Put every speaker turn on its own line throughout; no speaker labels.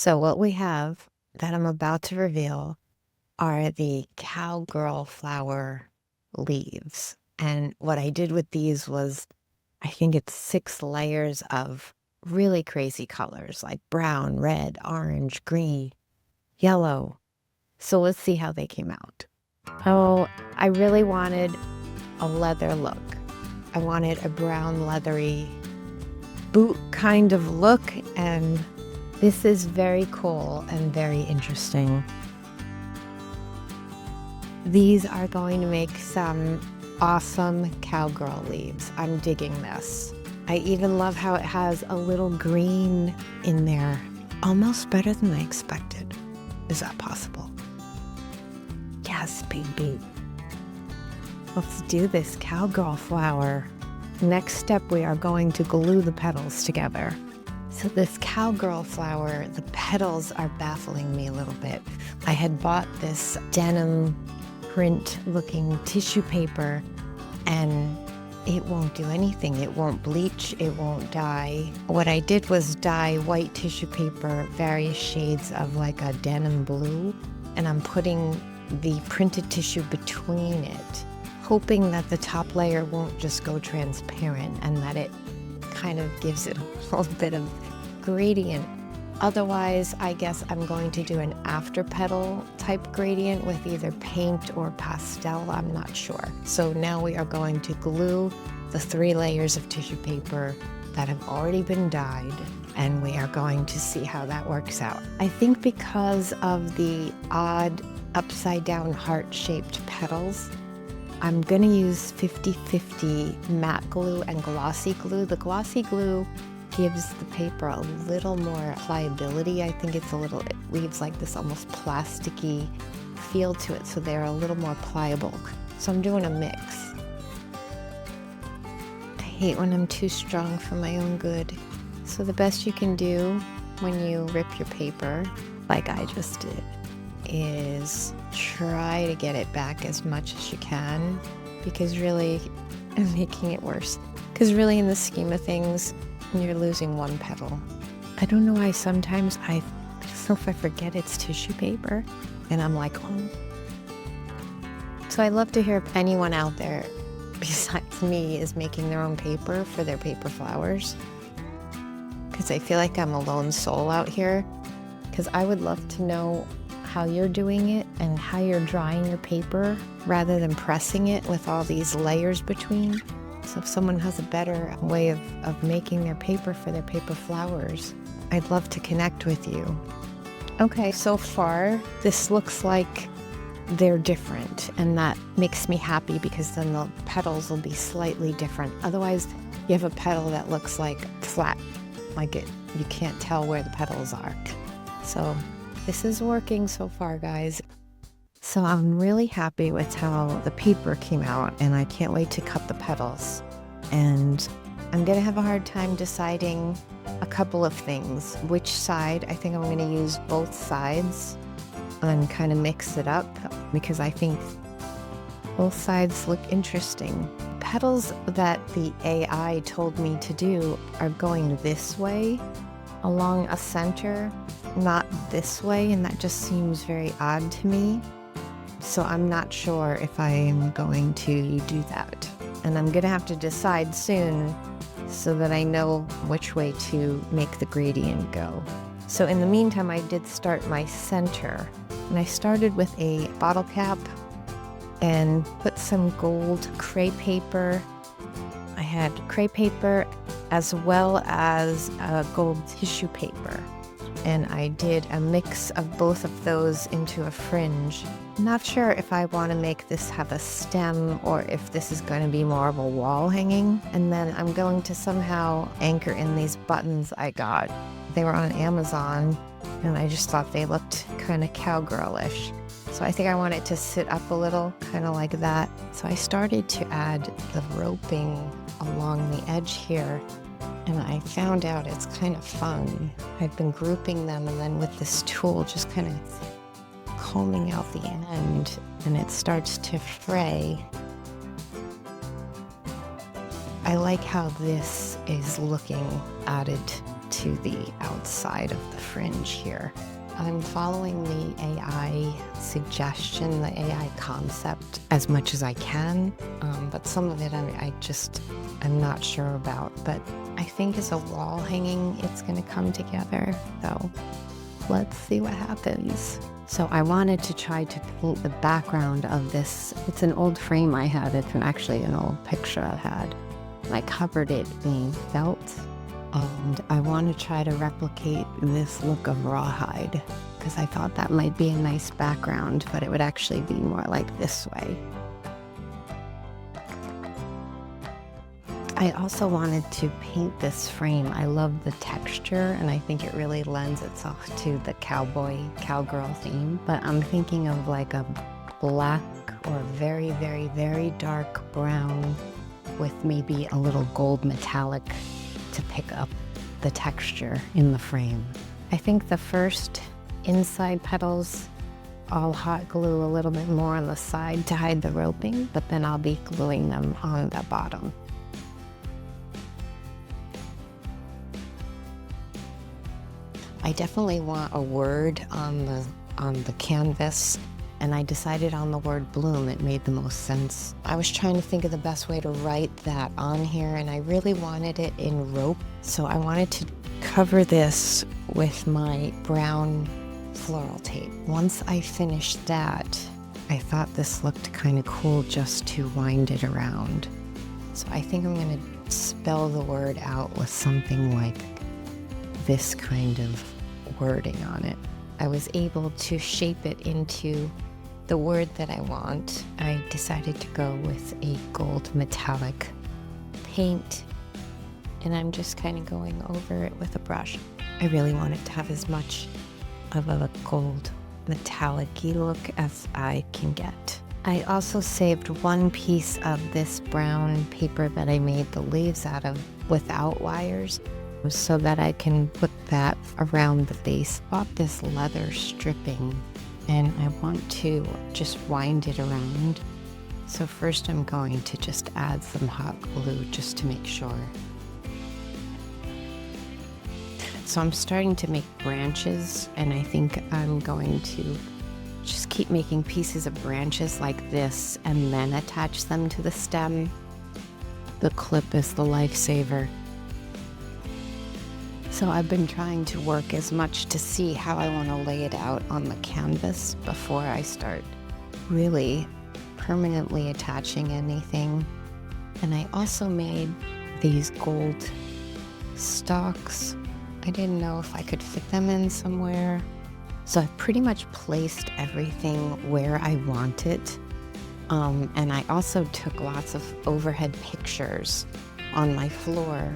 So what we have that I'm about to reveal are the Cowgirl Flower leaves. And what I did with these was, I think it's 6 layers of really crazy colors like brown, red, orange, green, yellow. So let's see how they came out. Oh, I really wanted a leather look. I wanted a brown leathery boot kind of look, and this is very cool and very interesting. These are going to make some awesome cowgirl leaves. I'm digging this. I even love how it has a little green in there. Almost better than I expected. Is that possible? Yes, baby. Let's do this cowgirl flower. Next step, we are going to glue the petals together. So this cowgirl flower, the petals are baffling me a little bit. I had bought this denim print looking tissue paper and it won't do anything. It won't bleach, it won't dye. What I did was dye white tissue paper, various shades of like a denim blue, and I'm putting the printed tissue between it, hoping that the top layer won't just go transparent and that it kind of gives it a little bit of gradient. Otherwise, I guess I'm going to do an after petal type gradient with either paint or pastel, I'm not sure. So now we are going to glue the 3 layers of tissue paper that have already been dyed, and we are going to see how that works out. I think because of the odd upside down heart-shaped petals, I'm gonna use 50-50 matte glue and glossy glue. The glossy glue gives the paper a little more pliability. I think it leaves like this almost plasticky feel to it, so they're a little more pliable. So I'm doing a mix. I hate when I'm too strong for my own good. So the best you can do when you rip your paper, like I just did, is try to get it back as much as you can, because really I'm making it worse. Because really, in the scheme of things, you're losing 1 petal. I don't know why sometimes I forget it's tissue paper and I'm like, oh. So I love to hear if anyone out there besides me is making their own paper for their paper flowers, because I feel like I'm a lone soul out here. Because I would love to know how you're doing it and how you're drying your paper rather than pressing it with all these layers between. So if someone has a better way of making their paper for their paper flowers, I'd love to connect with you. Okay, so far this looks like they're different, and that makes me happy because then the petals will be slightly different. Otherwise, you have a petal that looks like flat, you can't tell where the petals are. So this is working so far, guys. So I'm really happy with how the paper came out, and I can't wait to cut the petals. And I'm gonna have a hard time deciding a couple of things. Which side? I think I'm gonna use both sides and kind of mix it up, because I think both sides look interesting. Petals that the AI told me to do are going this way along a center, not this way, and that just seems very odd to me. So I'm not sure if I'm going to do that. And I'm gonna have to decide soon so that I know which way to make the gradient go. So in the meantime, I did start my center. And I started with a bottle cap and put some gold crepe paper. I had crepe paper as well as gold tissue paper. And I did a mix of both of those into a fringe. Not sure if I want to make this have a stem or if this is going to be more of a wall hanging. And then I'm going to somehow anchor in these buttons I got. They were on Amazon, and I just thought they looked kind of cowgirlish. So I think I want it to sit up a little, kind of like that. So I started to add the roping along the edge here, and I found out it's kind of fun. I've been grouping them, and then with this tool just kind of combing out the end, and it starts to fray. I like how this is looking added to the outside of the fringe here. I'm following the AI suggestion, the AI concept as much as I can, but some of it I'm not sure about. But I think as a wall hanging, it's going to come together. So let's see what happens. So I wanted to try to paint the background of this. It's an old frame I had. It's actually an old picture I had. I covered it in felt, and I want to try to replicate this look of rawhide because I thought that might be a nice background, but it would actually be more like this way. I also wanted to paint this frame. I love the texture, and I think it really lends itself to the cowgirl theme. But I'm thinking of like a black or very, very, very dark brown with maybe a little gold metallic to pick up the texture in the frame. I think the first inside petals, I'll hot glue a little bit more on the side to hide the roping, but then I'll be gluing them on the bottom. I definitely want a word on the canvas, and I decided on the word bloom. It made the most sense. I was trying to think of the best way to write that on here, and I really wanted it in rope. So I wanted to cover this with my brown floral tape. Once I finished that, I thought this looked kind of cool just to wind it around. So I think I'm gonna spell the word out with something like this kind of wording on it. I was able to shape it into the word that I want. I decided to go with a gold metallic paint, and I'm just kind of going over it with a brush. I really want it to have as much of a gold metallic-y look as I can get. I also saved one piece of this brown paper that I made the leaves out of without wires, so that I can put that around the base. I bought this leather stripping, and I want to just wind it around. So first I'm going to just add some hot glue just to make sure. So I'm starting to make branches, and I think I'm going to just keep making pieces of branches like this and then attach them to the stem. The clip is the lifesaver. So I've been trying to work as much to see how I want to lay it out on the canvas before I start really permanently attaching anything. And I also made these gold stalks. I didn't know if I could fit them in somewhere. So I pretty much placed everything where I want it. And I also took lots of overhead pictures on my floor,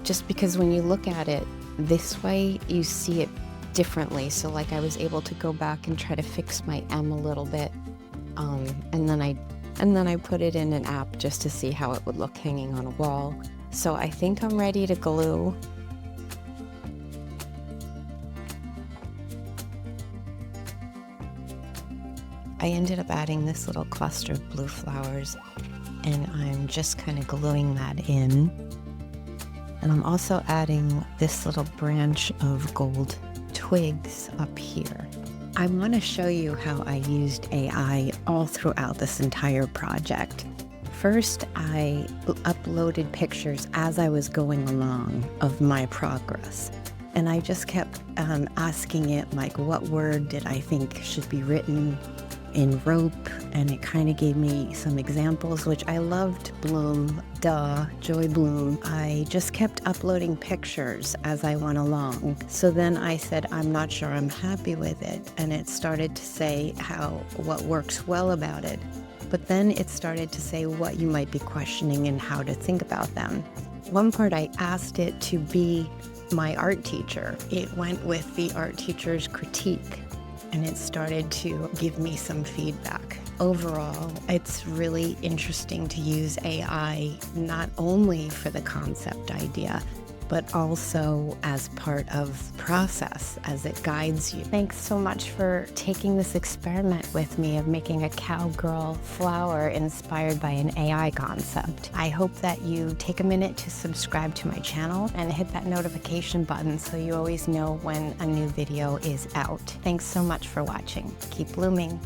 just because when you look at it this way, you see it differently. So like I was able to go back and try to fix my M a little bit. And then I put it in an app just to see how it would look hanging on a wall. So I think I'm ready to glue. I ended up adding this little cluster of blue flowers, and I'm just kind of gluing that in. And I'm also adding this little branch of gold twigs up here. I want to show you how I used AI all throughout this entire project. First, I uploaded pictures as I was going along of my progress. And I just kept asking it, like, what word did I think should be written in rope, and it kind of gave me some examples, which I loved. Bloom, duh, JoyBlooms. I just kept uploading pictures as I went along. So then I said, I'm not sure I'm happy with it, and it started to say what works well about it. But then it started to say what you might be questioning and how to think about them. One part I asked it to be my art teacher. It went with the art teacher's critique, and it started to give me some feedback. Overall, it's really interesting to use AI not only for the concept idea, but also as part of the process as it guides you.
Thanks so much for taking this experiment with me of making a cowgirl flower inspired by an AI concept. I hope that you take a minute to subscribe to my channel and hit that notification button so you always know when a new video is out. Thanks so much for watching. Keep blooming.